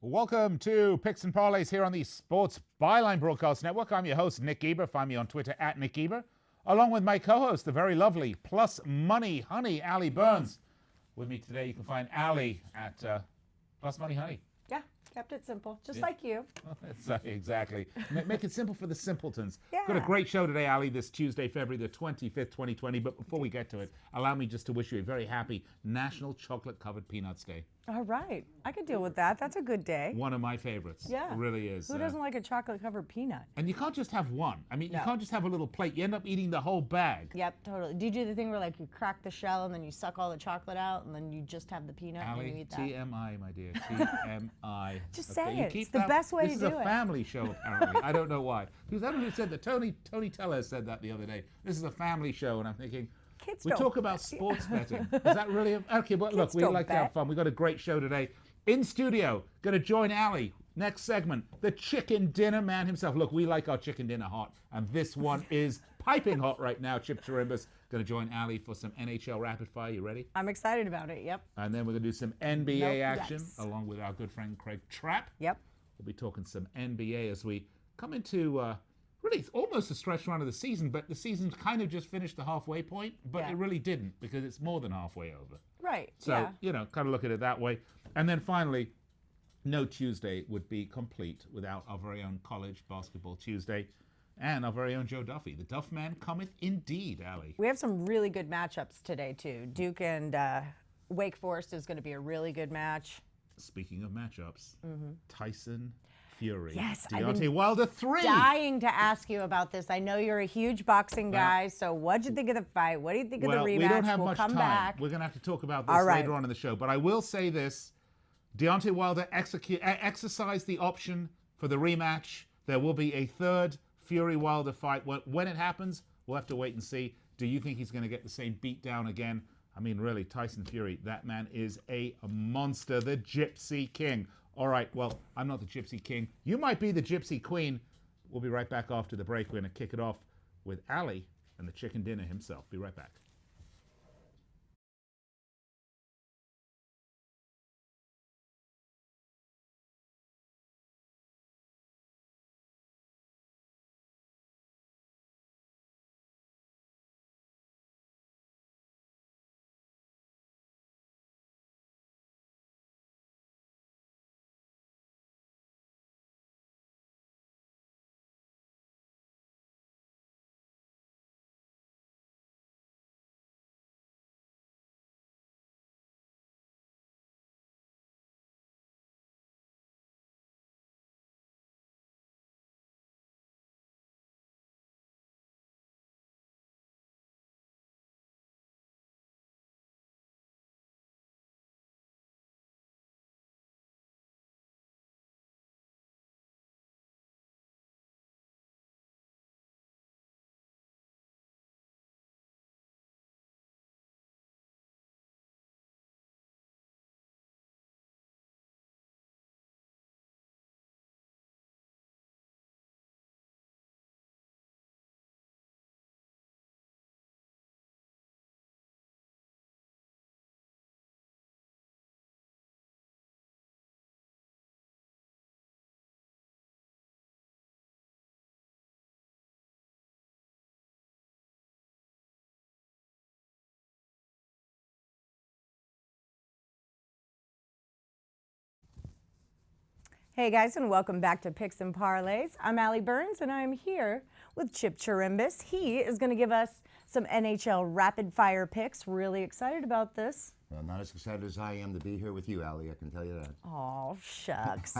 Welcome to Picks and Parlays here on the Sports Byline Broadcast Network. I'm your host, Nick Geber. Find me on Twitter at Nick Geber, along with my co-host, the very lovely Plus Money Honey, Allie Burns. With me today, you can find Allie at Plus Money Honey. Yeah, kept it simple, just like you. Exactly. Make it simple for the simpletons. Yeah. Got a great show today, Allie, this Tuesday, February the 25th, 2020. But before we get to it, allow me just to wish you a very happy National Chocolate-Covered Peanuts Day. All right, I could deal with that. That's a good day. One of my favorites. Yeah. It really is. Who doesn't like a chocolate-covered peanut? And you can't just have one. I mean, No. you can't just have a little plate. You end up eating the whole bag. Yep, totally. Do you do the thing where like you crack the shell and then you suck all the chocolate out and then you just have the peanut and you Allie, eat that? TMI, my dear. TMI. Just Okay, say you it. keep It's the that- best way to This do is a it. family show, apparently. I don't know why. Who's that who said that? Tony Teller said that the other day. This is a family show, and I'm thinking, Kids we don't talk about bet. sports betting. Is that really? Okay, but look, Kids we don't like to have bet. fun. We've got a great show today. In studio, going to join Allie. Next segment, the chicken dinner man himself. Look, we like our chicken dinner hot, and this one is piping hot right now. Chip Chirimbes going to join Allie for some NHL rapid fire. You ready? I'm excited about it, yep. And then we're going to do some NBA Nope, action yes. along with our good friend Craig Trapp. Yep. We'll be talking some NBA as we come into really it's almost a stretch run of the season, but the season's kind of just finished the halfway point, but Yeah. it really didn't because it's more than halfway over. Right, So, yeah. you know, kind of look at it that way. And then finally, no Tuesday would be complete without our very own College Basketball Tuesday and our very own Joe Duffy. The Duff Man cometh indeed, Allie. We have some really good matchups today, too. Duke and Wake Forest is going to be a really good match. Speaking of matchups, Tyson Fury. Yes, I've been Deontay Wilder 3. Dying to ask you about this. I know you're a huge boxing guy, so what'd you think of the fight? What do you think of the rematch? We don't have we'll much come time. back. We're going to have to talk about this All right. later on in the show. But I will say this. Deontay Wilder exercised the option for the rematch. There will be a third Fury-Wilder fight. When it happens, we'll have to wait and see. Do you think he's going to get the same beat down again? I mean, really, Tyson Fury, that man is a monster, the Gypsy King. All right, well, I'm not the Gypsy King. You might be the Gypsy Queen. We'll be right back after the break. We're going to kick it off with Allie and the chicken dinner himself. Be right back. Hey guys, and welcome back to Picks and Parlays. I'm Allie Burns, and I'm here with Chip Chirimbes. He is going to give us some NHL rapid fire picks. Really excited about this. Well, not as excited as I am to be here with you, Allie, I can tell you that. Oh, shucks.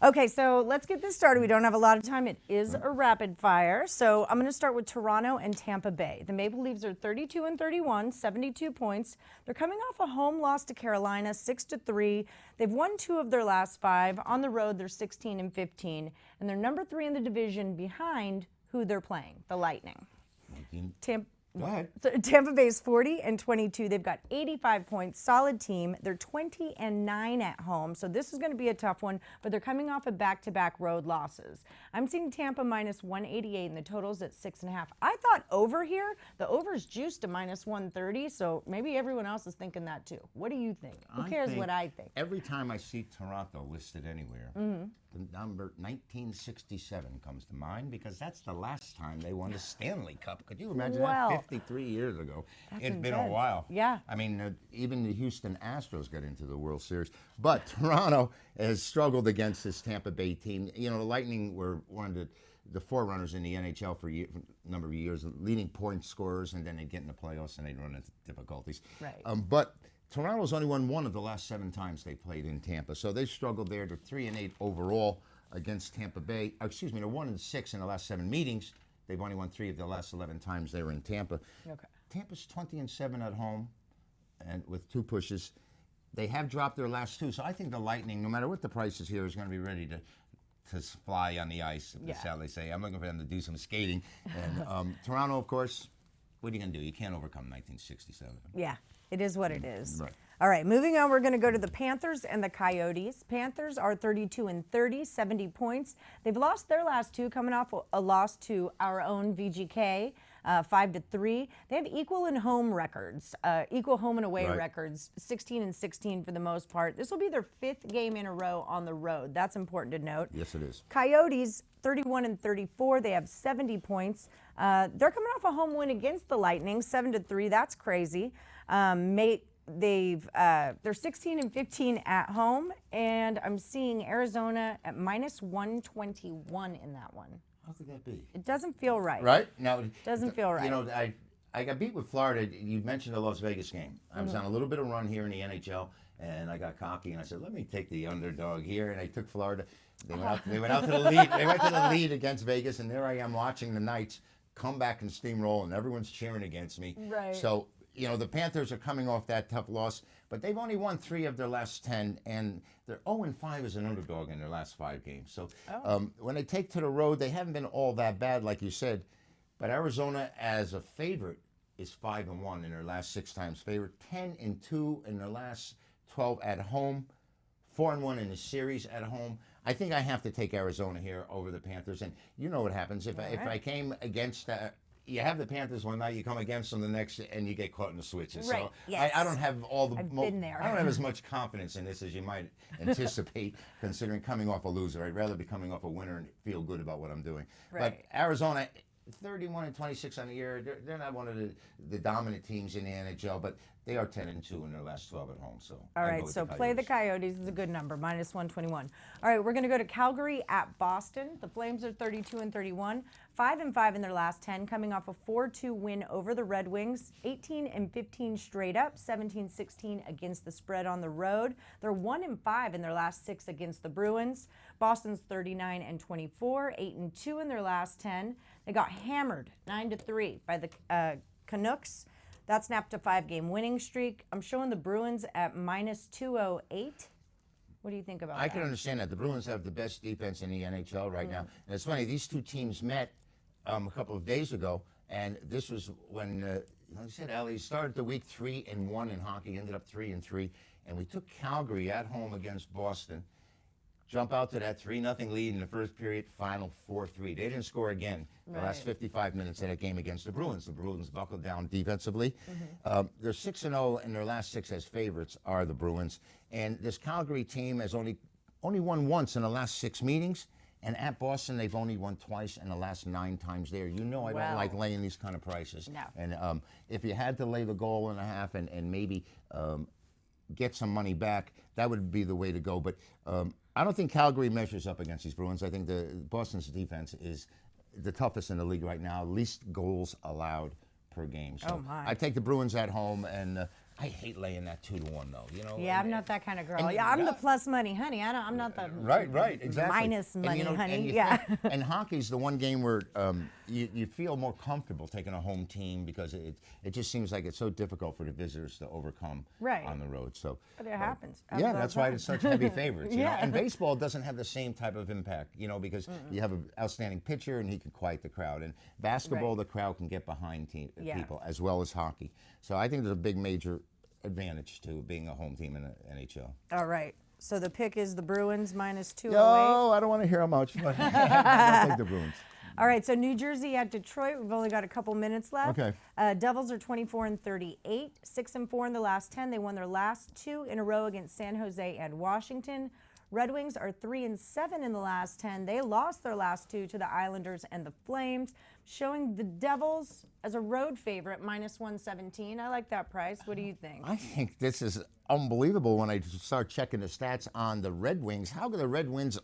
Okay, so let's get this started. We don't have a lot of time. It is a rapid fire. So I'm going to start with Toronto and Tampa Bay. The Maple Leafs are 32-31, 72 points. They're coming off a home loss to Carolina, 6-3. They've won 2 of their last 5. On the road, they're 16-15. And they're number 3 in the division behind who they're playing, the Lightning. Go ahead. So Tampa Bay's 40-22. They've got 85 points, solid team. They're 20-9 at home, so this is going to be a tough one. But they're coming off of back-to-back road losses. I'm seeing Tampa minus 188, and the total's at 6.5. I thought over here, the over's juiced to minus 130. So maybe everyone else is thinking that too. What do you think? Who cares what I think? Every time I see Toronto listed anywhere, the number 1967 comes to mind because that's the last time they won the Stanley Cup. Could you imagine that? 53 years ago. It's been a while. Yeah. I mean, even the Houston Astros got into the World Series. But Toronto has struggled against this Tampa Bay team. You know, the Lightning were one of the forerunners in the NHL for a number of years, leading point scorers, and then they'd get in the playoffs and they'd run into difficulties. Right. But Toronto's only won one of the last 7 times they played in Tampa, so they've struggled there. They're 3-8 overall against Tampa Bay. Excuse me, they're 1-6 in the last 7 meetings. They've only won 3 of the last 11 times they were in Tampa. Okay. Tampa's 20-7 at home, and with 2 pushes. They have dropped their last 2, so I think the Lightning, no matter what the price is here, is going to be ready to fly on the ice. That's how they say. I'm looking for them to do some skating. And Toronto, of course, what are you going to do? You can't overcome 1967. Yeah, it is what it is. Right. All right, moving on, we're going to go to the Panthers and the Coyotes. Panthers are 32-30, 70 points. They've lost their last 2, coming off a loss to our own VGK, 5-3. They have equal and home records, equal home and away records, 16-16 for the most part. This will be their 5th game in a row on the road. That's important to note. Yes, it is. Coyotes, 31-34. They have 70 points. They're coming off a home win against the Lightning, 7-3. That's crazy. They're 16-15 at home, and I'm seeing Arizona at minus 121 in that one. How could that be? It doesn't feel right. Right? Now, Doesn't feel right. You know, I got beat with Florida. You mentioned the Las Vegas game. I was on a little bit of run here in the NHL, and I got cocky, and I said, let me take the underdog here, and I took Florida. They went out to the lead. They went to the lead against Vegas, and there I am watching the Knights come back and steamroll, and everyone's cheering against me. Right. So, you know, the Panthers are coming off that tough loss, but they've only won 3 of their last 10, and they're 0-5 as an underdog in their last 5 games. So when they take to the road, they haven't been all that bad, like you said. But Arizona, as a favorite, is 5-1 in their last 6 times favorite, 10-2 in their last 12 at home, 4-1 in the series at home. I think I have to take Arizona here over the Panthers, and you know what happens if I came against. You have the Panthers one night, you come against them the next, and you get caught in the switches. Right. So Yes. I don't have all the. I've been there. I don't have as much confidence in this as you might anticipate, considering coming off a loser. I'd rather be coming off a winner and feel good about what I'm doing. Right. But Arizona, 31-26 on the year. They're not one of the dominant teams in the NHL, but they are 10-2 in their last 12 at home. So all right, so play the Coyotes is a good number, minus 121. All right, we're going to go to Calgary at Boston. The Flames are 32-31, 5-5 in their last 10, coming off a 4-2 win over the Red Wings, 18-15 straight up, 17-16 against the spread on the road. They're 1-5 in their last 6 against the Bruins. Boston's 39-24, 8-2 in their last 10. They got hammered 9-3 by the Canucks. That snapped a 5-game winning streak. I'm showing the Bruins at minus 208. What do you think about that? I can understand that. The Bruins have the best defense in the NHL right now. And it's funny, these 2 teams met a couple of days ago, and this was when, like I said, Allie started the week 3-1 in hockey, ended up 3-3, and we took Calgary at home against Boston. Jump out to that 3-0 lead in the first period, final 4-3. They didn't score again the last 55 minutes of that game against the Bruins. The Bruins buckled down defensively. They're 6-0 in their last 6 as favorites are the Bruins. And this Calgary team has only won once in the last 6 meetings. And at Boston, they've only won twice in the last 9 times there. You know I don't like laying these kind of prices. No. And if you had to lay the goal and a half and maybe get some money back, that would be the way to go. But I don't think Calgary measures up against these Bruins. I think the Boston's defense is the toughest in the league right now, least goals allowed per game. So I take the Bruins at home, and I hate laying that 2-1 though. You know. Yeah, I'm not that kind of girl. and- Yeah, I'm the plus money, honey. I'm not the Right, exactly. minus money, and, honey. And Yeah. and hockey's the one game where you feel more comfortable taking a home team because it just seems like it's so difficult for the visitors to overcome Right. on the road. So, But it happens. Yeah, that's why it's such heavy favorites. You know? Yeah. And baseball doesn't have the same type of impact, you know, because you have an outstanding pitcher and he can quiet the crowd. And basketball, Right. the crowd can get behind Yeah. people as well as hockey. So I think there's a big major advantage to being a home team in the NHL. All right. So the pick is the Bruins minus 208. No, I don't want to hear how much, but I'll take the Bruins. All right, so New Jersey at Detroit. We've only got a couple minutes left. Okay. Devils are 24-38, 6-4 in the last 10. They won their last 2 in a row against San Jose and Washington. Red Wings are 3-7 in the last 10. They lost their last 2 to the Islanders and the Flames, showing the Devils as a road favorite, minus 117. I like that price. What do you think? I think this is unbelievable when I start checking the stats on the Red Wings. How could the Red Wings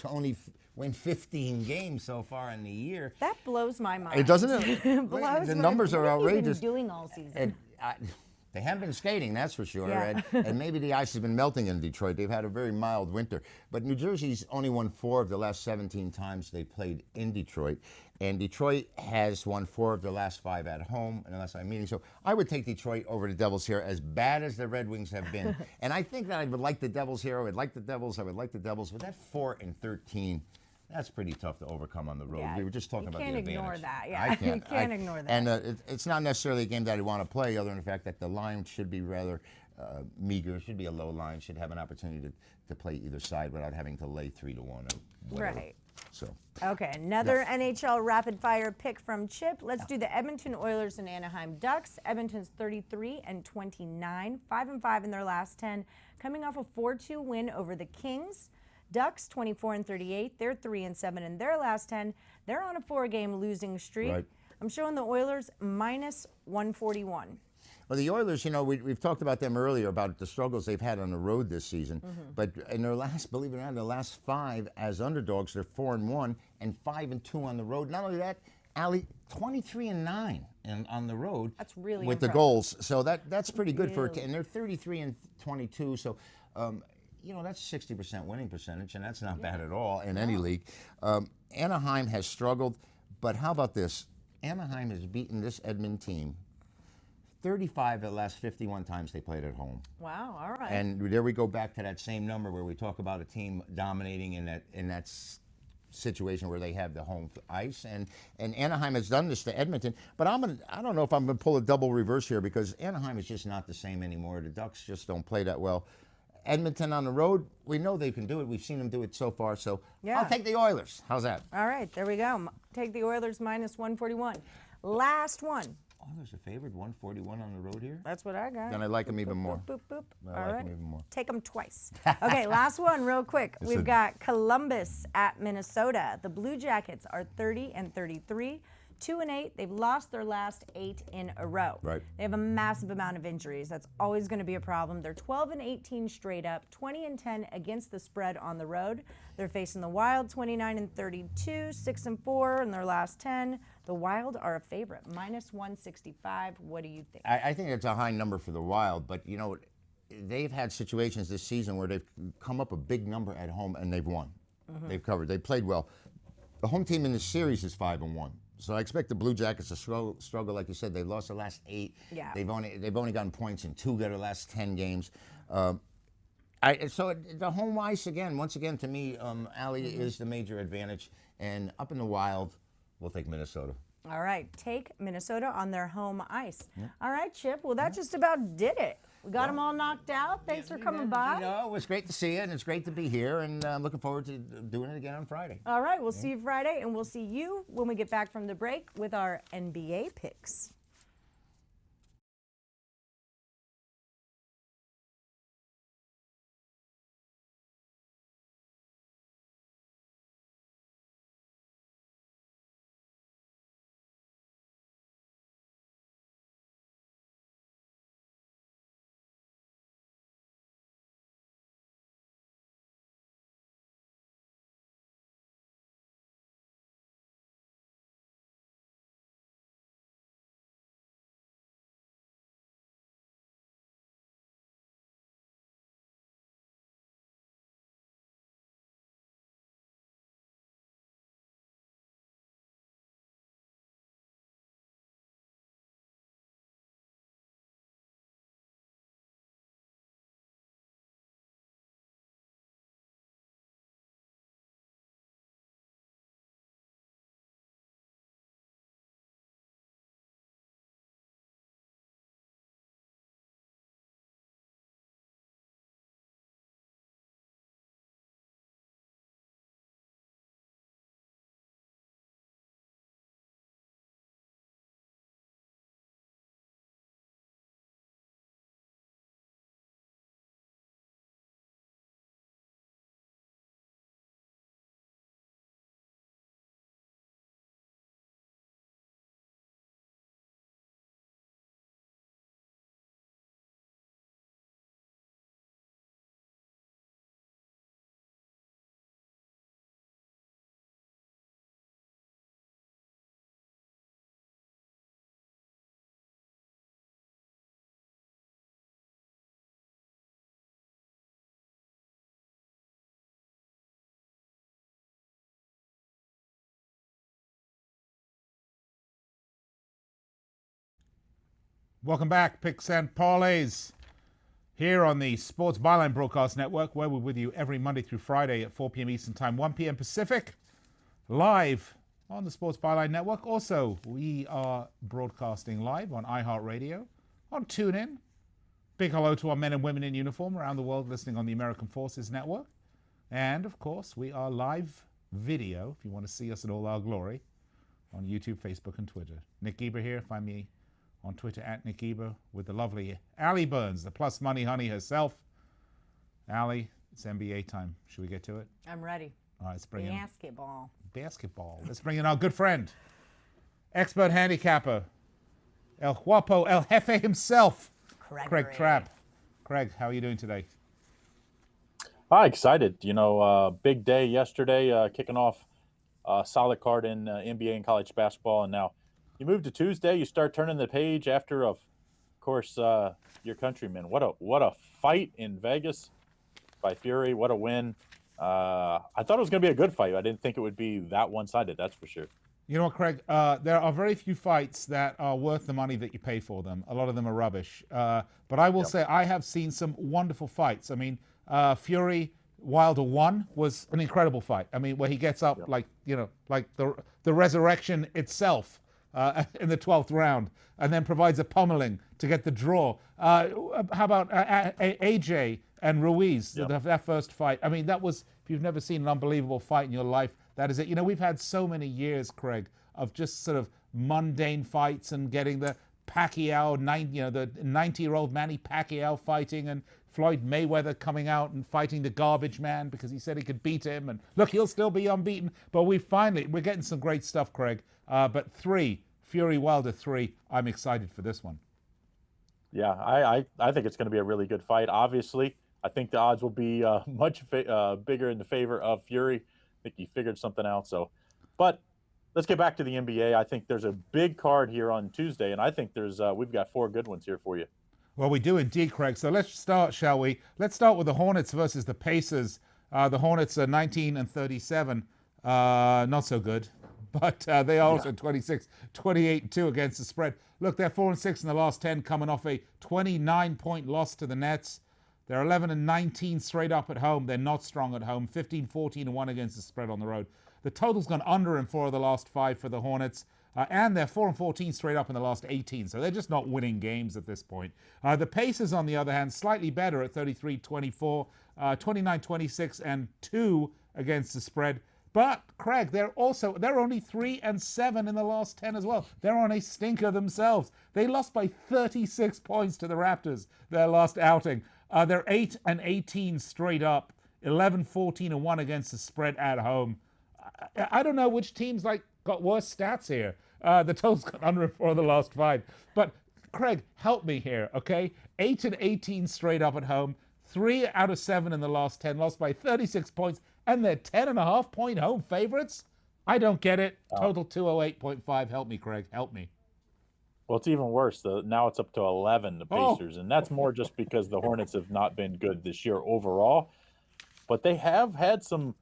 only win 15 games so far in the year? That blows my mind. It doesn't it? It blows The my- numbers are what have you been outrageous. doing all season? And they haven't been skating, that's for sure. Yeah. And maybe the ice has been melting in Detroit. They've had a very mild winter. But New Jersey's only won 4 of the last 17 times they played in Detroit. And Detroit has won 4 of the last 5 at home in the last 5 meetings. So I would take Detroit over the Devils here, as bad as the Red Wings have been. And I think that I would like the Devils here. I would like the Devils. But that 4-13, that's pretty tough to overcome on the road. Yeah, we were just talking about the You advantage. can't ignore that. Yeah, I can't. you can't ignore that. And it's not necessarily a game that I want to play, other than the fact that the line should be rather meager. It should be a low line. Should have an opportunity to play either side without having to lay 3-1 or whatever. Right. So. Okay, another NHL rapid fire pick from Chip. Let's do the Edmonton Oilers and Anaheim Ducks. Edmonton's 33-29, 5-5 in their last 10, coming off a 4-2 win over the Kings. Ducks 24-38, they're 3-7 in their last 10. They're on a 4-game losing streak. Right. I'm showing the Oilers minus 141. Well, the Oilers, you know, we've talked about them earlier, about the struggles they've had on the road this season. But in their last, believe it or not, their last 5 as underdogs, they're 4-1 and 5-2 on the road. Not only that, Allie, 23-9 on the road. That's really with the impressive. goals. So that's pretty good for Really. and they're 33-22. So. You know, that's 60% winning percentage, and that's not bad at all in any league. Anaheim has struggled, but how about this? Anaheim has beaten this Edmonton team 35 of the last 51 times they played at home. Wow, all right. And there we go back to that same number where we talk about a team dominating in that situation where they have the home ice, and Anaheim has done this to Edmonton. But I don't know if I'm going to pull a double reverse here, because Anaheim is just not the same anymore. The Ducks just don't play that well. Edmonton on the road, we know they can do it. We've seen them do it so far. So Yeah. I'll take the Oilers. How's that? All right, there we go. Take the Oilers minus 141. Last one. Oilers are favored 141 on the road here. That's what I got. Then I like them even more. Boop, boop, boop. I All like right. them even more. Take them twice. Okay, last one real quick. We've got Columbus at Minnesota. The Blue Jackets are 30-33, 2-8. They've lost their last 8 in a row. Right. They have a massive amount of injuries. That's always going to be a problem. They're 12-18 straight up, 20-10 against the spread on the road. They're facing the Wild, 29-32, 6-4 in their last 10. The Wild are a favorite, minus 165. What do you think? I think it's a high number for the Wild, but you know, they've had situations this season where they've come up a big number at home and they've won. They've covered. They played well. The home team in this series is 5-1. So I expect the Blue Jackets to struggle, like you said. They've lost the last 8. Yeah. They've only gotten points in 2 of their last 10 games. So the home ice once again, to me, Allie is the major advantage. And up in the Wild, we'll take Minnesota. All right, take Minnesota on their home ice. All right, Chip. Well, that just about did it. We got them all knocked out. Thanks for coming by. You know, it was great to see you, and it's great to be here, and I'm looking forward to doing it again on Friday. All right, we'll see you Friday, and we'll see you when we get back from the break with our NBA picks. Welcome back, Picks and Parlays, here on the Sports Byline Broadcast Network, where we're with you every Monday through Friday at 4 p.m. Eastern Time, 1 p.m. Pacific, live on the Sports Byline Network. Also, we are broadcasting live on iHeartRadio, on TuneIn. Big hello to our men and women in uniform around the world listening on the American Forces Network. And, of course, we are live video, if you want to see us in all our glory, on YouTube, Facebook, and Twitter. Nick Geber here. Find me on Twitter at Nick Geber with the lovely Allie Burns, the plus money honey herself. Allie, it's NBA time. Should we get to it? I'm ready. All right, let's bring Basketball. Basketball. Let's bring in our good friend, expert handicapper, El Guapo, El Jefe himself, Craig Trapp. Craig, how are you doing today? Hi, excited. Big day yesterday, kicking off a solid card in NBA and college basketball, and now you move to Tuesday. You start turning the page after, of course, your countrymen. What a fight in Vegas by Fury. What a win. I thought it was going to be a good fight. I didn't think it would be that one-sided. That's for sure. You know what, Craig? There are very few fights that are worth the money that you pay for them. A lot of them are rubbish. But I will say I have seen some wonderful fights. I mean, Fury Wilder 1 was an incredible fight. I mean, where he gets up like the resurrection itself. In the 12th round, and then provides a pummeling to get the draw. How about AJ and Ruiz, that first fight? I mean, that was, if you've never seen an unbelievable fight in your life, that is it. We've had so many years, Craig, of just sort of mundane fights and getting the Pacquiao, the 90-year-old Manny Pacquiao fighting, and Floyd Mayweather coming out and fighting the garbage man because he said he could beat him. And look, he'll still be unbeaten. But we're getting some great stuff, Craig. But Fury Wilder 3, I'm excited for this one. Yeah, I think it's going to be a really good fight. Obviously, I think the odds will be much bigger in the favor of Fury. I think he figured something out. But let's get back to the NBA. I think there's a big card here on Tuesday, and I think we've got 4 good ones here for you. Well, we do indeed, Craig. So let's start, shall we? Let's start with the Hornets versus the Pacers. The Hornets are 19-37. Not so good. But they are also 28-2 against the spread. Look, they're 4-6 in the last 10, coming off a 29-point loss to the Nets. They're 11-19 straight up at home. They're not strong at home. 15-14-1 against the spread on the road. The total's gone under in 4 of the last 5 for the Hornets. And they're 4-14 straight up in the last 18. So they're just not winning games at this point. The Pacers, on the other hand, slightly better at 33-24, 29-26 and 2 against the spread. But, Craig, they're only 3-7 in the last 10 as well. They're on a stinker themselves. They lost by 36 points to the Raptors, their last outing. They're 8-18 straight up, 11-14-1 against the spread at home. I don't know which teams got worse stats here. The total's got under 4 of the last 5. But, Craig, help me here, okay? 8-18 straight up at home, 3 out of 7 in the last 10, lost by 36 points. And they're 10.5-point home favorites? I don't get it. Total 208.5. Help me, Craig. Help me. Well, it's even worse. Now it's up to 11, the Pacers. And that's more just because the Hornets have not been good this year overall. But they have had some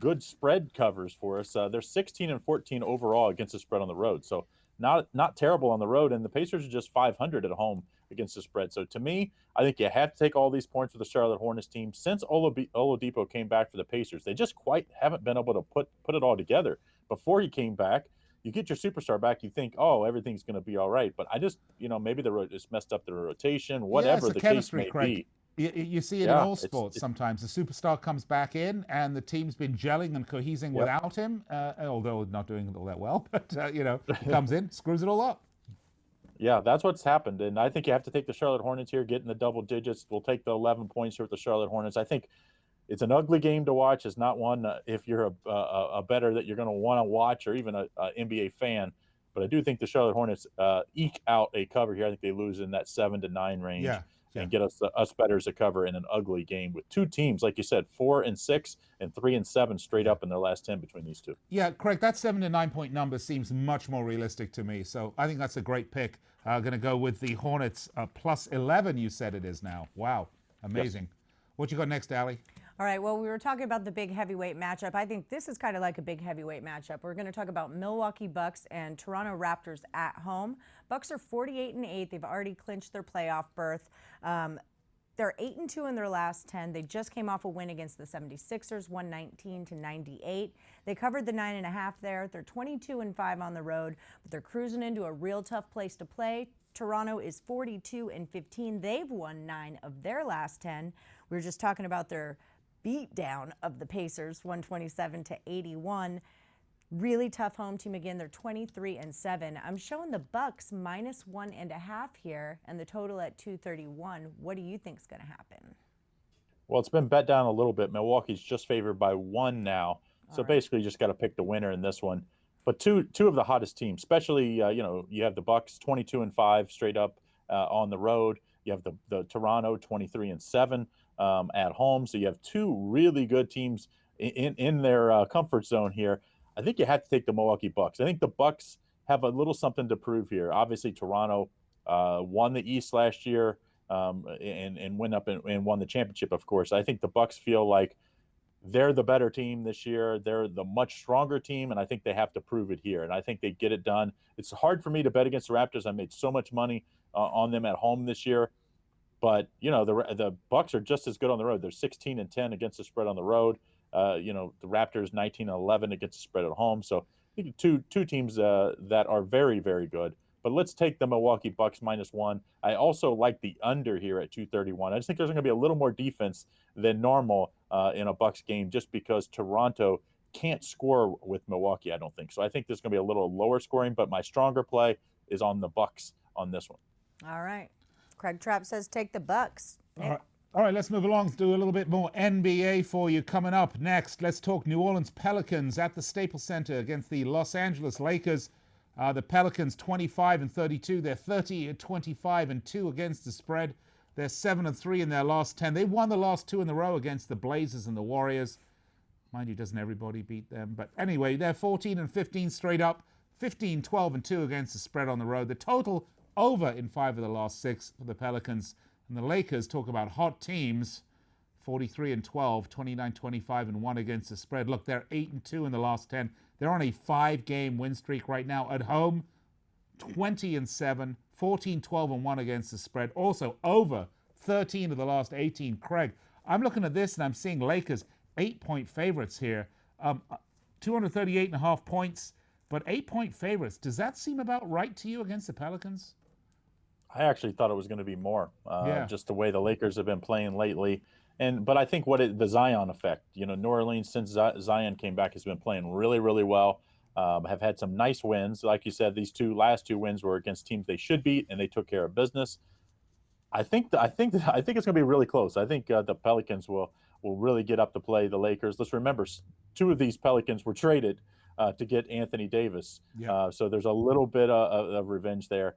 good spread covers for us. They're 16-14 overall against the spread on the road. So not terrible on the road. And the Pacers are just 500 at home against the spread. So to me, I think you have to take all these points for the Charlotte Hornets team. Since Oladipo came back for the Pacers, they just quite haven't been able to put it all together. Before he came back, you get your superstar back, you think, oh, everything's going to be all right. But I just, maybe it's messed up the rotation, whatever the case may Craig. be. You see it in all sports sometimes. The superstar comes back in, and the team's been gelling and cohesing without him, although not doing all that well. But, he comes in, screws it all up. Yeah, that's what's happened. And I think you have to take the Charlotte Hornets here, get in the double digits. We'll take the 11 points here with the Charlotte Hornets. I think it's an ugly game to watch. It's not one if you're a bettor that you're going to want to watch, or even a NBA fan. But I do think the Charlotte Hornets eke out a cover here. I think they lose in that 7-9 range. And get us bettors a cover in an ugly game with 2 teams, like you said, 4-6 and 3-7 straight up in their last 10 between these 2. Yeah, Craig, that 7-9 point number seems much more realistic to me. So I think that's a great pick. Going to go with the Hornets plus 11. You said it is now. Wow, amazing. Yes. What you got next, Allie? All right, well, we were talking about the big heavyweight matchup. I think this is kind of like a big heavyweight matchup. We're going to talk about Milwaukee Bucks and Toronto Raptors at home. Bucks are 48-8. They've already clinched their playoff berth. They're 8-2 in their last 10. They just came off a win against the 76ers, 119-98. They covered the 9.5 there. They're 22-5 on the road, but they're cruising into a real tough place to play. Toronto is 42-15. They've won 9 of their last 10. We were just talking about their beatdown of the Pacers, 127-81. Really tough home team again. They're 23-7. I'm showing the Bucks -1.5 here, and the total at 231. What do you think is going to happen? Well, it's been bet down a little bit. Milwaukee's just favored by 1 now, so basically you just got to pick the winner in this one. But two of the hottest teams, especially you have the Bucks 22-5 straight up on the road. You have the Toronto 23-7 at home. So you have 2 really good teams in their comfort zone here. I think you have to take the Milwaukee Bucks. I think the Bucks have a little something to prove here. Obviously, Toronto won the East last year and went up and won the championship, of course. I think the Bucks feel like they're the better team this year. They're the much stronger team, and I think they have to prove it here. And I think they get it done. It's hard for me to bet against the Raptors. I made so much money on them at home this year. But, the Bucks are just as good on the road. They're 16-10 against the spread on the road. The Raptors 19-11 against the spread at home. So I think two teams that are very, very good. But let's take the Milwaukee Bucks -1. I also like the under here at 231. I just think there's going to be a little more defense than normal in a Bucks game just because Toronto can't score with Milwaukee, I don't think. So I think there's going to be a little lower scoring, but my stronger play is on the Bucks on this one. All right. Craig Trapp says take the Bucks. All right, let's move along. Let's do a little bit more NBA for you coming up next. Let's talk New Orleans Pelicans at the Staples Center against the Los Angeles Lakers. The Pelicans 25-32. They're 30-25-2 against the spread. They're 7-3 in their last 10. They won the last 2 in a row against the Blazers and the Warriors. Mind you, doesn't everybody beat them? But anyway, they're 14-15 straight up. 15-12-2 against the spread on the road. The total over in 5 of the last 6 for the Pelicans. And the Lakers, talk about hot teams, 43-12, 29-25-1 against the spread. Look, they're 8-2 in the last 10. They're on a 5-game win streak right now. At home, 20-7, 14-12-1 against the spread. Also over 13 of the last 18. Craig, I'm looking at this and I'm seeing Lakers 8-point favorites here. 238.5 points, but 8-point favorites. Does that seem about right to you against the Pelicans? I actually thought it was going to be more, just the way the Lakers have been playing lately. But I think the Zion effect, New Orleans, since Zion came back, has been playing really, really well. Have had some nice wins. Like you said, these last two wins were against teams they should beat, and they took care of business. I think it's going to be really close. I think the Pelicans will really get up to play the Lakers. Let's remember, 2 of these Pelicans were traded to get Anthony Davis. Yeah. So there's a little bit of revenge there.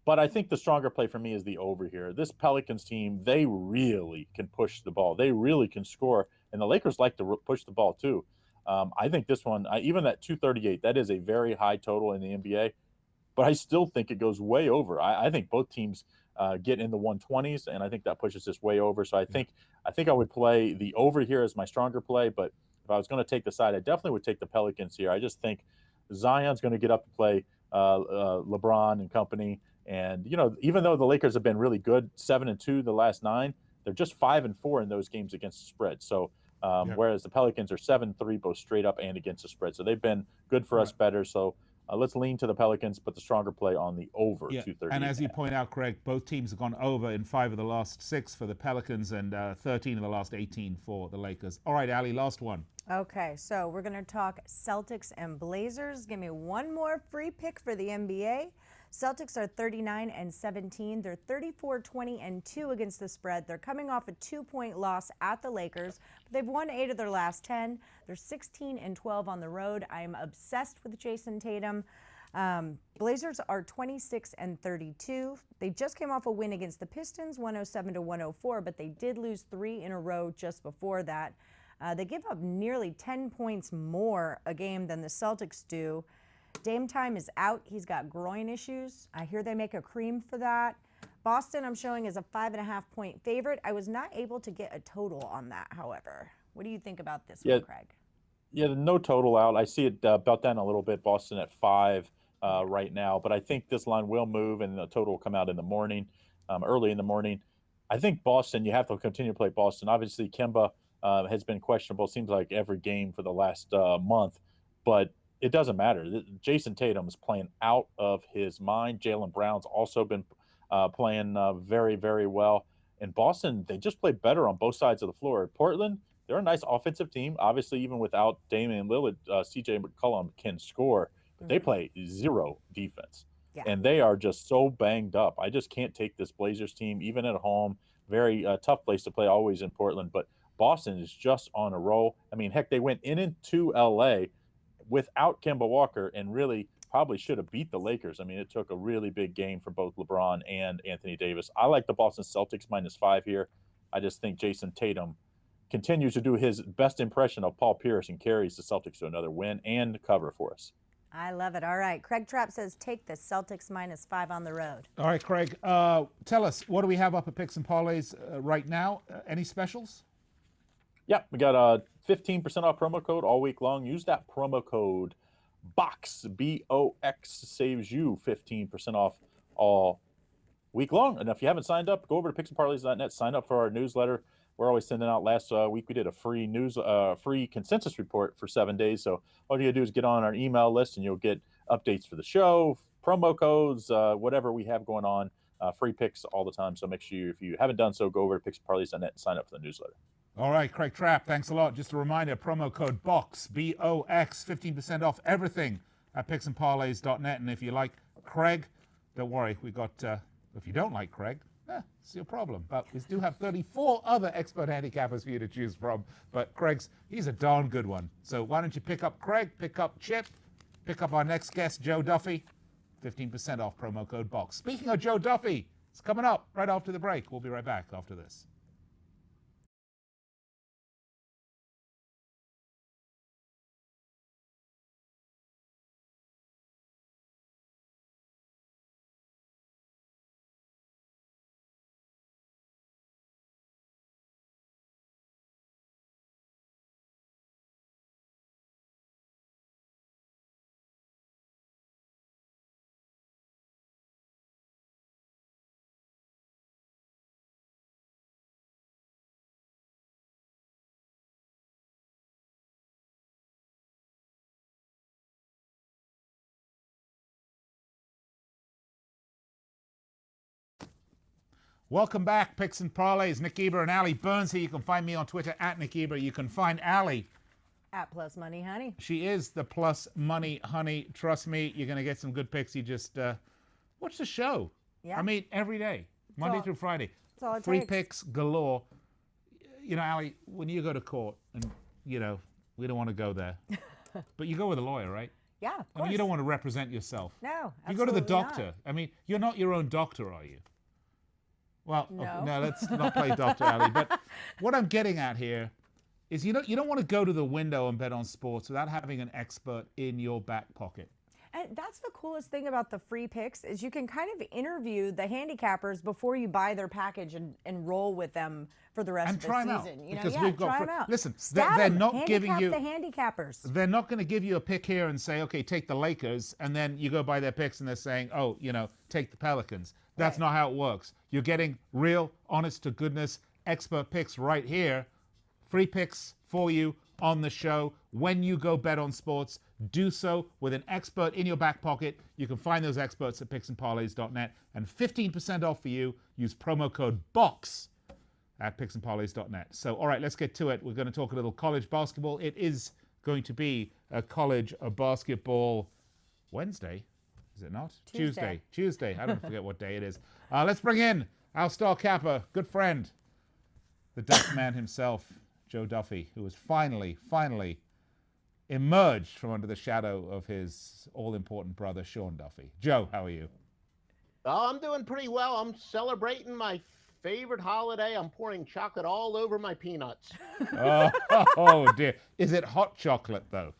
But I think the stronger play for me is the over here. This Pelicans team, they really can push the ball. They really can score. And the Lakers like to push the ball too. I think this one, even at 238, that is a very high total in the NBA. But I still think it goes way over. I think both teams get in the 120s, and I think that pushes this way over. So I think I would play the over here as my stronger play. But if I was going to take the side, I definitely would take the Pelicans here. I just think Zion's going to get up to play LeBron and company. And, even though the Lakers have been really good, 7-2 the last 9, they're just 5-4 in those games against the spread. So, whereas the Pelicans are 7-3 both straight up and against the spread. So they've been good for us better. So let's lean to the Pelicans, but the stronger play on the over 230. And as you point out, Craig, both teams have gone over in 5 of the last 6 for the Pelicans and 13 of the last 18 for the Lakers. All right, Ali, last one. Okay, so we're going to talk Celtics and Blazers. Give me one more free pick for the NBA. Celtics are 39-17. They're 34-20-2 against the spread. They're coming off a 2-point loss at the Lakers, but they've won 8 of their last 10. They're 16-12 on the road. I am obsessed with Jason Tatum. Blazers are 26-32. They just came off a win against the Pistons, 107-104, but they did lose 3 in a row just before that. They give up nearly 10 points more a game than the Celtics do. Dame Time is out. He's got groin issues. I hear they make a cream for that. Boston, I'm showing as a 5.5-point favorite. I was not able to get a total on that, however. What do you think about this one, Craig? Yeah, no total out. I see it belt down a little bit. Boston at 5 right now, but I think this line will move and the total will come out in the morning, early in the morning. I think Boston, you have to continue to play Boston. Obviously, Kemba has been questionable. Seems like every game for the last month, but it doesn't matter. Jason Tatum is playing out of his mind. Jaylen Brown's also been playing very, very well. And Boston, they just play better on both sides of the floor. Portland, they're a nice offensive team. Obviously, even without Damian Lillard, CJ McCollum can score, but they play zero defense. Yeah. And they are just so banged up. I just can't take this Blazers team, even at home. Very tough place to play, always in Portland. But Boston is just on a roll. I mean, heck, they went into L.A. without Kemba Walker and really probably should have beat the Lakers. I mean, it took a really big game for both LeBron and Anthony Davis. I like the Boston Celtics -5 here. I just think Jason Tatum continues to do his best impression of Paul Pierce and carries the Celtics to another win and cover for us. I love it. All right. Craig Trapp says take the Celtics -5 on the road. All right, Craig. Tell us, what do we have up at Picks and Parlays right now? Any specials? Yeah, we got a 15% off promo code all week long. Use that promo code BOX, B-O-X, saves you 15% off all week long. And if you haven't signed up, go over to picksandparlays.net, sign up for our newsletter. We're always sending out. Last week we did a free consensus report for 7 days. So all you gotta do is get on our email list and you'll get updates for the show, promo codes, whatever we have going on, free picks all the time. So make sure if you haven't done so, go over to picksandparlays.net and sign up for the newsletter. All right, Craig Trapp, thanks a lot. Just a reminder, promo code BOX, B-O-X, 15% off everything at picksandparlays.net. And if you like Craig, don't worry, we got, if you don't like Craig, it's your problem. But we do have 34 other expert handicappers for you to choose from. But Craig's, he's a darn good one. So why don't you pick up Craig, pick up Chip, pick up our next guest, Joe Duffy, 15% off promo code BOX. Speaking of Joe Duffy, it's coming up right after the break. We'll be right back after this. Welcome back, Picks and Parlays. Nick Geber and Allie Burns here. You can find me on Twitter at Nick Geber. You can find Allie At Plus Money Honey. She is the Plus Money Honey. Trust me, you're going to get some good picks. You just watch the show. Yeah. I mean, every day, Monday through Friday. That's all it Free takes. picks galore. You know, Allie, when you go to court, and, you know, we don't want to go there, but you go with a lawyer, right? Yeah, of course. I mean, you don't want to represent yourself. No, You go to the absolutely not. doctor. I mean, you're not your own doctor, are you? Well, No. okay, no, let's not play Dr. Allie. But what I'm getting at here is you don't want to go to the window and bet on sports without having an expert in your back pocket. And that's the coolest thing about the free picks is you can kind of interview the handicappers before you buy their package and roll with them for the rest And of the try 'em out, season. You know, because yeah, we've got try fr- 'em out. listen, Stat they're 'em. not giving Handicap you- the handicappers. They're not going to give you a pick here and say, okay, take the Lakers, and then you go buy their picks and they're saying, oh, you know, take the Pelicans. That's Right. not how it works. You're getting real, honest to goodness, expert picks right here. Free picks for you on the show. When you go bet on sports, do so with an expert in your back pocket. You can find those experts at picksandparlays.net, and 15% off for you. Use promo code BOX at picksandparlays.net. So, all right, let's get to it. We're going to talk a little college basketball. It is going to be a college basketball Wednesday. Is it not? Tuesday. I don't forget what day it is. Let's bring in our star capper, good friend, the Duck man himself, Joe Duffy, who has finally emerged from under the shadow of his all-important brother, Sean Duffy. Joe, how are you? Oh, I'm doing pretty well. I'm celebrating my favorite holiday. I'm pouring chocolate all over my peanuts. Oh, dear. Is it hot chocolate, though?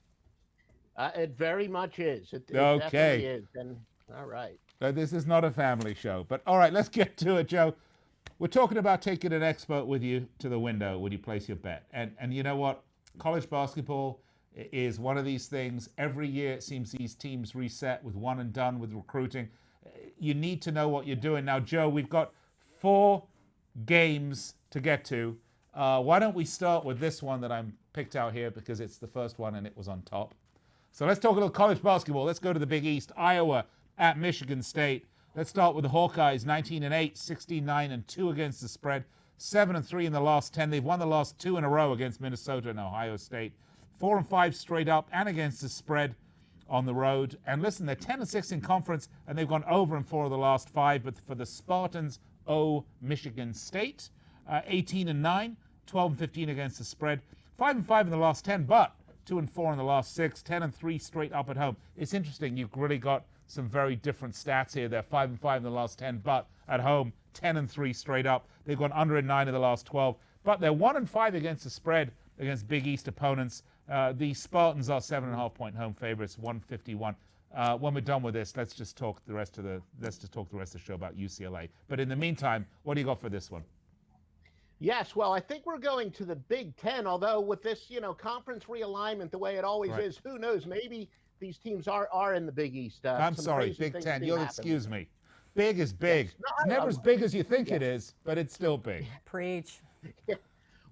It very much is. It Okay. definitely is. And all right. This is not a family show. But all right, let's get to it, Joe. We're talking about taking an expert with you to the window when you place your bet. And you know what? College basketball is one of these things. Every year it seems these teams reset with one and done with recruiting. You need to know what you're doing. Now, Joe, we've got 4 games to get to. Why don't we start with this one that I'm picked out here because it's the first one and it was on top. So let's talk a little college basketball. Let's go to the Big East. Iowa at Michigan State. Let's start with the Hawkeyes, 19-8, 69-2 against the spread, 7-3 in the last 10. They've won the last 2 in a row against Minnesota and Ohio State, 4-5 straight up and against the spread on the road. And listen, they're 10-6 in conference, and they've gone over in 4 of the last 5. But for the Spartans, Michigan State, 18-9, 12-15 against the spread, 5-5 in the last 10, but 2-4 in the last 6, 10-3 straight up at home. It's interesting. You've really got some very different stats here. They're 5-5 in the last 10, but at home, 10-3 straight up. They've gone under in 9 of the last 12, but they're 1-5 against the spread against Big East opponents. The Spartans are 7.5-point home favorites, 151. When we're done with this, let's just talk the rest of the show about UCLA. But in the meantime, what do you got for this one? Yes, well, I think we're going to the Big Ten, although with this, conference realignment, the way it always is, who knows, maybe these teams are in the Big East. I'm sorry, Big Ten, you'll excuse me. Big is big. Yes. No, it's never as big as you think it is, but it's still big. Preach.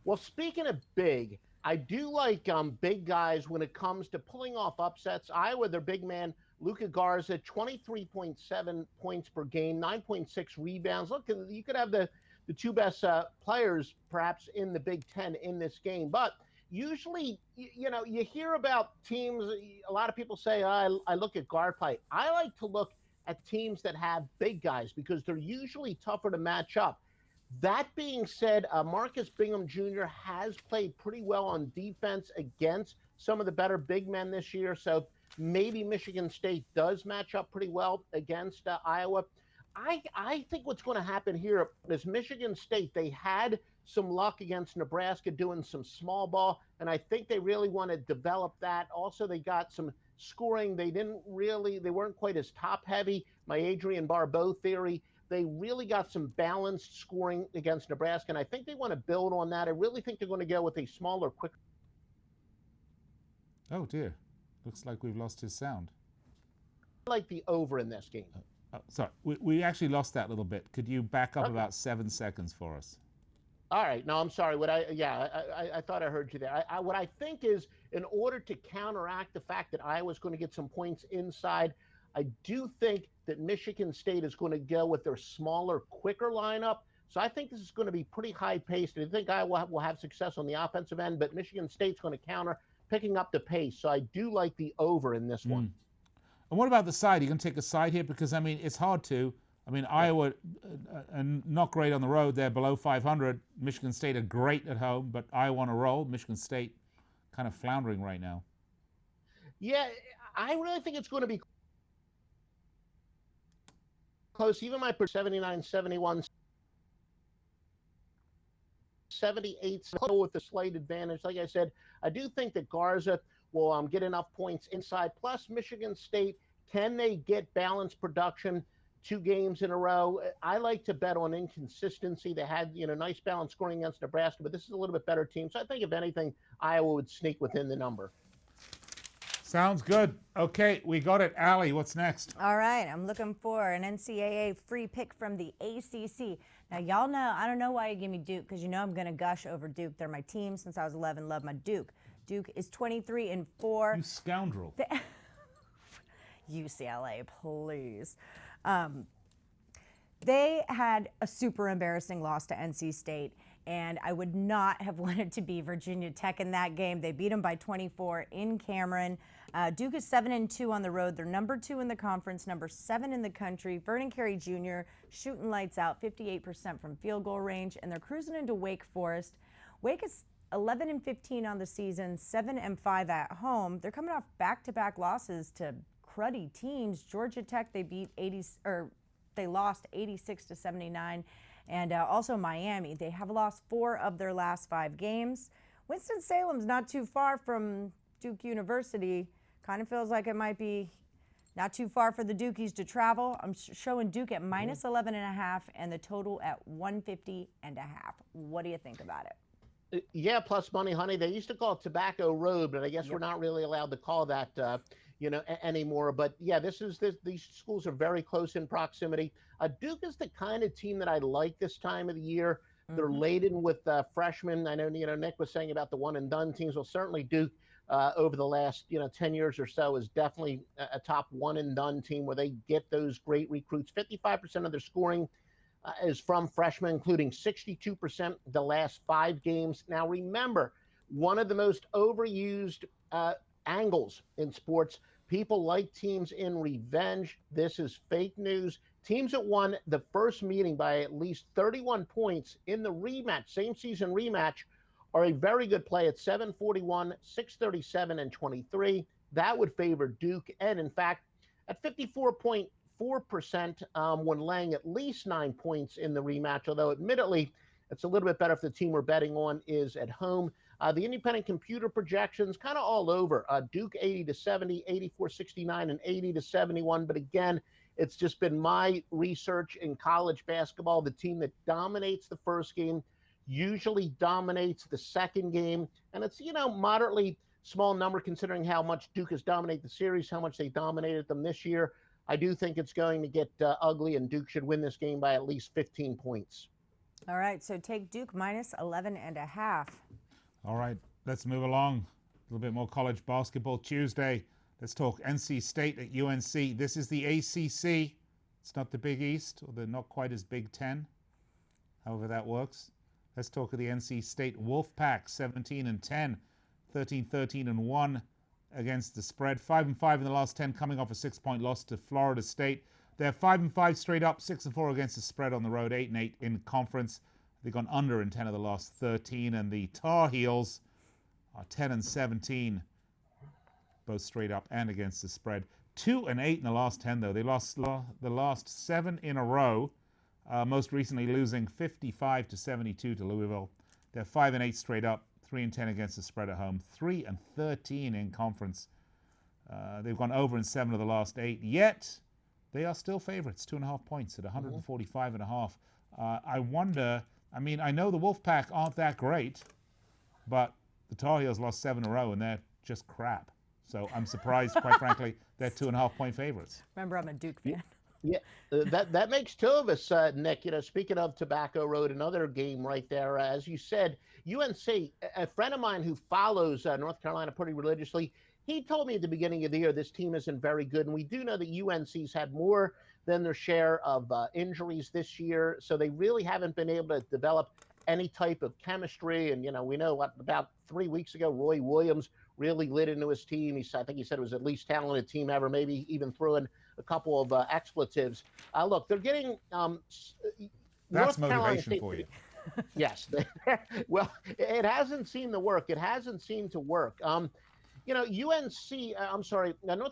Well, speaking of big, I do like big guys when it comes to pulling off upsets. Iowa, their big man, Luka Garza, 23.7 points per game, 9.6 rebounds. Look, you could have the 2 best players perhaps in the Big Ten in this game. But usually, you hear about teams, a lot of people say, oh, I look at guard play. I like to look at teams that have big guys because they're usually tougher to match up. That being said, Marcus Bingham Jr. has played pretty well on defense against some of the better big men this year. So maybe Michigan State does match up pretty well against Iowa. I think what's going to happen here is Michigan State, they had some luck against Nebraska doing some small ball, and I think they really want to develop that. Also, they got some scoring. They weren't quite as top heavy. My Adrian Barbeau theory, they really got some balanced scoring against Nebraska, and I think they want to build on that. I really think they're going to go with a smaller, quick. Oh, dear. Looks like we've lost his sound. I like the over in this game. Sorry, we actually lost that little bit. Could you back up about 7 seconds for us? All right. No, I'm sorry. I thought I heard you there. What I think is, in order to counteract the fact that Iowa's going to get some points inside, I do think that Michigan State is going to go with their smaller, quicker lineup. So I think this is going to be pretty high-paced. I think Iowa will have success on the offensive end, but Michigan State's going to counter, picking up the pace. So I do like the over in this one. And what about the side? Are you going to take a side here? Because, it's hard to. Iowa not great on the road. They're below 500. Michigan State are great at home, but Iowa on a roll. Michigan State kind of floundering right now. Yeah, I really think it's going to be close. Even my 79, 71, 78 with the slight advantage. Like I said, I do think that Garza will get enough points inside. Plus, Michigan State, can they get balanced production 2 games in a row? I like to bet on inconsistency. They had, nice balance scoring against Nebraska, but this is a little bit better team. So I think, if anything, Iowa would sneak within the number. Sounds good. Okay, we got it. Allie, what's next? All right, I'm looking for an NCAA free pick from the ACC. Now, y'all know, I don't know why you give me Duke, because I'm going to gush over Duke. They're my team since I was 11, love my Duke. Duke is 23-4. You scoundrel. UCLA, please. They had a super embarrassing loss to NC State, and I would not have wanted to be Virginia Tech in that game. They beat them by 24 in Cameron. Duke is 7-2 on the road. They're number 2 in the conference, number 7 in the country. Vernon Carey Jr. shooting lights out, 58% from field goal range, and they're cruising into Wake Forest. Wake is 11-15 on the season, 7-5 at home. They're coming off back-to-back losses to cruddy teams. Georgia Tech, they lost 86-79, and also Miami. They have lost 4 of their last 5 games. Winston-Salem's not too far from Duke University. Kind of feels like it might be Not too far for the Dukies to travel. I'm showing Duke at minus 11.5 and the total at 150.5. What do you think about it? Yeah, plus money, honey. They used to call it Tobacco Road, but I guess we're not really allowed to call that, anymore. But yeah, these schools are very close in proximity. Duke is the kind of team that I like this time of the year. They're laden with freshmen. I know, Nick was saying about the one and done teams. Well, certainly Duke over the last, 10 years or so is definitely a top one and done team where they get those great recruits. 55% of their scoring is from freshmen, including 62% the last 5 games. Now, remember, one of the most overused angles in sports, people like teams in revenge. This is fake news. Teams that won the first meeting by at least 31 points in the rematch, same season rematch, are a very good play at 741, 637, and 23. That would favor Duke. And in fact, at 54.4% when laying at least 9 points in the rematch, although admittedly, it's a little bit better if the team we're betting on is at home. The independent computer projections kind of all over. Duke 80-70, 84-69, and 80-71. But again, it's just been my research in college basketball. The team that dominates the first game usually dominates the second game. And it's, moderately small number considering how much Duke has dominated the series, how much they dominated them this year. I do think it's going to get ugly, and Duke should win this game by at least 15 points. All right, so take Duke minus 11.5. All right, let's move along. A little bit more college basketball Tuesday. Let's talk NC State at UNC. This is the ACC. It's not the Big East, or the not quite as Big Ten, however that works. Let's talk of the NC State Wolfpack, 17-10, 13-13-1 against the spread. 5-5 in the last 10, coming off a 6-point loss to Florida State. They're 5-5 straight up, 6-4 against the spread on the road, 8-8 in conference. They've gone under in 10 of the last 13, and the Tar Heels are 10-17, both straight up and against the spread. 2-8 in the last 10, though. They lost the last 7 in a row, most recently losing 55-72 to Louisville. They're 5-8 straight up, 3-10 against the spread at home, 3-13 in conference. They've gone over in 7 of the last 8, yet they are still favorites, 2.5 points at 145.5. I wonder, I know the Wolfpack aren't that great, but the Tar Heels lost 7 in a row, and they're just crap. So I'm surprised, quite frankly, they're 2.5-point favorites. Remember, I'm a Duke fan. Yeah, that makes 2 of us, Nick. Speaking of Tobacco Road, another game right there. As you said, UNC, a friend of mine who follows North Carolina pretty religiously, he told me at the beginning of the year this team isn't very good. And we do know that UNC's had more than their share of injuries this year. So they really haven't been able to develop any type of chemistry. And, we know about 3 weeks ago, Roy Williams really lit into his team. I think he said it was the least talented team ever, maybe even threw in a couple of expletives. Look, they're getting That's North motivation for you. Yes. Well, it hasn't seemed to work. North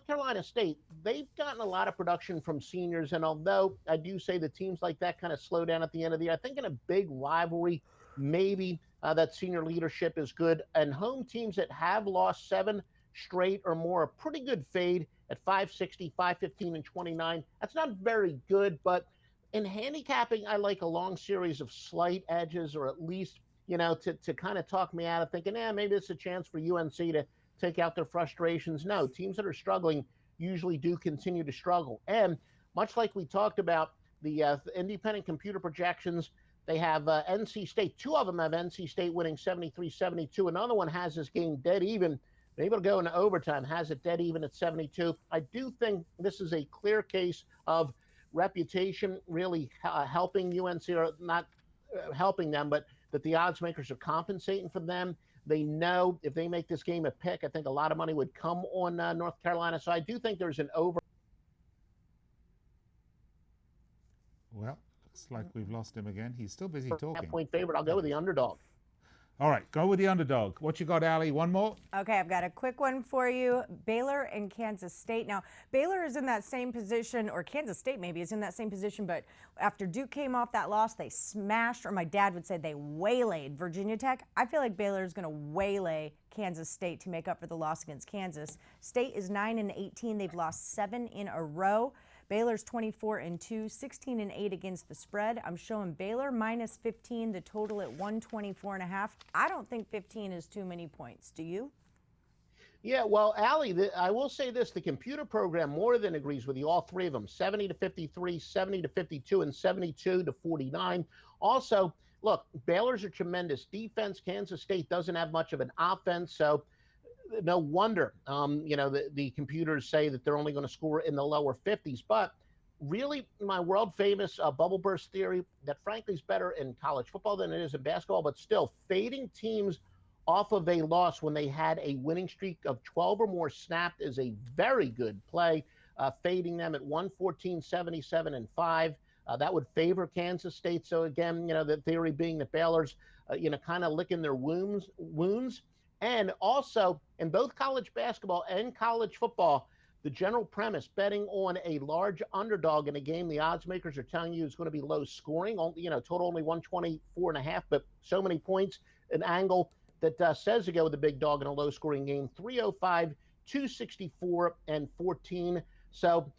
Carolina State, they've gotten a lot of production from seniors. And although I do say the teams like that kind of slow down at the end of the year, I think in a big rivalry, maybe that senior leadership is good. And home teams that have lost 7 straight or more, a pretty good fade at 560, 515, and 29. That's not very good, but in handicapping, I like a long series of slight edges, or at least, to kind of talk me out of thinking, maybe it's a chance for UNC to take out their frustrations. No, teams that are struggling usually do continue to struggle. And much like we talked about the independent computer projections, they have NC State. 2 of them have NC State winning 73-72. Another one has this game dead even. They're able to go into overtime, has it dead even at 72. I do think this is a clear case of reputation really helping UNC, or not helping them, but that the odds makers are compensating for them. They know if they make this game a pick, I think a lot of money would come on North Carolina. So I do think there's an over. Well, looks like we've lost him again. He's still busy talking. Point favorite. I'll go with the underdog. All right, go with the underdog. What you got, Allie? One more? Okay, I've got a quick one for you. Baylor and Kansas State. Now, Baylor is in that same position, or Kansas State maybe is in that same position, but after Duke came off that loss, they smashed, or my dad would say they waylaid Virginia Tech. I feel like Baylor is going to waylay Kansas State to make up for the loss against Kansas. State is 9-18. They've lost 7 in a row. Baylor's 24-2, 16-8 against the spread. I'm showing Baylor minus 15, the total at 124.5. I don't think 15 is too many points. Do you? Yeah, well, Allie, I will say this. The computer program more than agrees with you, all three of them, 70-53, 70-52, and 72-49. Also, look, Baylor's a tremendous defense. Kansas State doesn't have much of an offense, so no wonder, the computers say that they're only going to score in the lower 50s. But really, my world famous bubble burst theory that frankly is better in college football than it is in basketball, but still fading teams off of a loss when they had a winning streak of 12 or more snapped is a very good play. Fading them at 114, 77, and 5. That would favor Kansas State. So again, the theory being that Baylor's, kind of licking their wounds. And also, in both college basketball and college football, the general premise, betting on a large underdog in a game the odds makers are telling you is going to be low scoring, total only 124.5, but so many points, an angle that says to go with the big dog in a low scoring game, 305, 264, and 14. So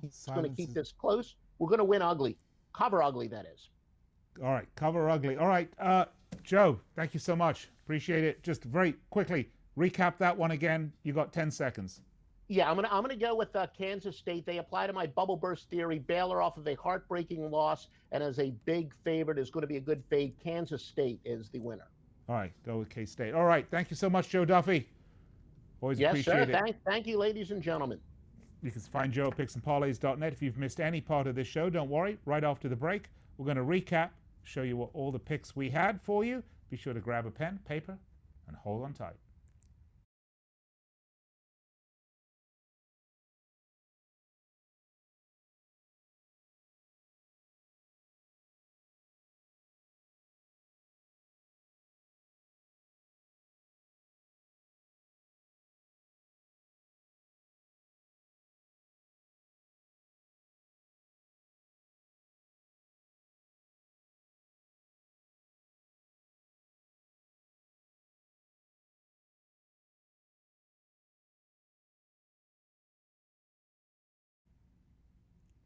it's going to keep this close. We're going to win ugly. Cover ugly, that is. All right, cover ugly. All right, Joe, thank you so much. Appreciate it. Just very quickly, recap that one again. You got 10 seconds. Yeah, I'm gonna go with Kansas State. They apply to my bubble burst theory. Baylor off of a heartbreaking loss and as a big favorite is going to be a good fade. Kansas State is the winner. All right, go with K-State. All right, thank you so much, Joe Duffy. Always appreciate it. Thank you, ladies and gentlemen. You can find Joe at picksandparlays.net. If you've missed any part of this show, don't worry. Right after the break, we're going to recap, show you what all the picks we had for you. Be sure to grab a pen, paper, and hold on tight.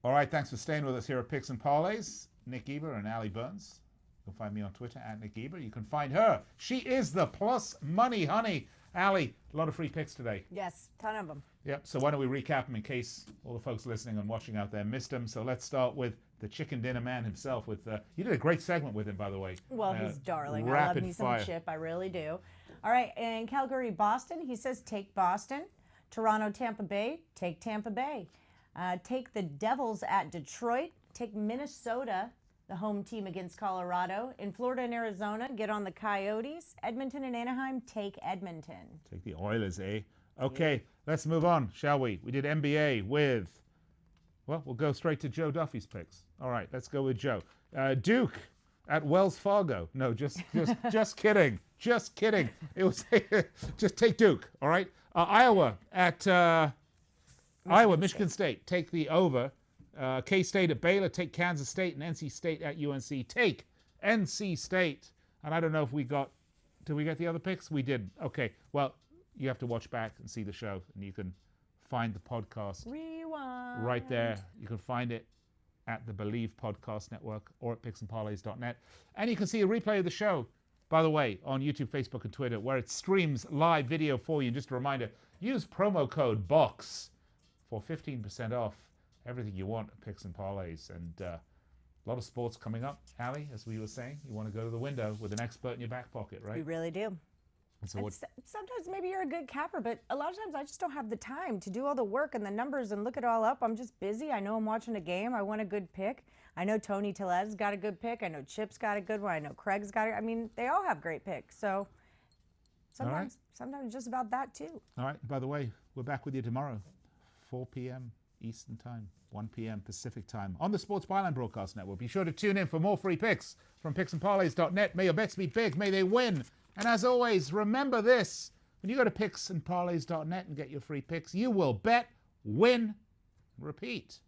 All right, thanks for staying with us here at Picks and Parlays. Nick Geber and Allie Burns. You can find me on Twitter at Nick Geber. You can find her. She is the plus money honey. Allie, a lot of free picks today. Yes, ton of them. Yep, so why don't we recap them in case all the folks listening and watching out there missed them. So let's start with the chicken dinner man himself. You did a great segment with him, by the way. Well, he's darling. I love me some Chip. I really do. All right, in Calgary, Boston, he says take Boston. Toronto, Tampa Bay, take Tampa Bay. Take the Devils at Detroit. Take Minnesota, the home team against Colorado. In Florida and Arizona, get on the Coyotes. Edmonton and Anaheim, take Edmonton. Take the Oilers, eh? Okay, let's move on, shall we? We did NBA with, well, we'll go straight to Joe Duffy's picks. All right, let's go with Joe. Duke at Wells Fargo. No, just kidding. Just kidding. It was just take Duke, all right? Iowa at... Michigan State, take the over. K-State at Baylor, take Kansas State, and NC State at UNC. Take NC State. And I don't know if did we get the other picks? We did. Okay, well, you have to watch back and see the show, and you can find the podcast Rewind. right there. You can find it at the Believe Podcast Network or at picksandparlays.net. And you can see a replay of the show, by the way, on YouTube, Facebook, and Twitter, where it streams live video for you. And just a reminder, use promo code BOX for 15% off everything you want at Picks and Parlays. And a lot of sports coming up. Allie, as we were saying, you want to go to the window with an expert in your back pocket, right? You really do. So sometimes maybe you're a good capper, but a lot of times I just don't have the time to do all the work and the numbers and look it all up. I'm just busy. I know I'm watching a game. I want a good pick. I know Tony Tellez's got a good pick. I know Chip's got a good one. I know Craig's got it. I mean, they all have great picks. So sometimes just about that too. All right. By the way, we're back with you tomorrow. 4 p.m. Eastern Time, 1 p.m. Pacific Time on the Sports Byline Broadcast Network. Be sure to tune in for more free picks from picksandparlays.net. May your bets be big. May they win. And as always, remember this. When you go to picksandparlays.net and get your free picks, you will bet, win, repeat.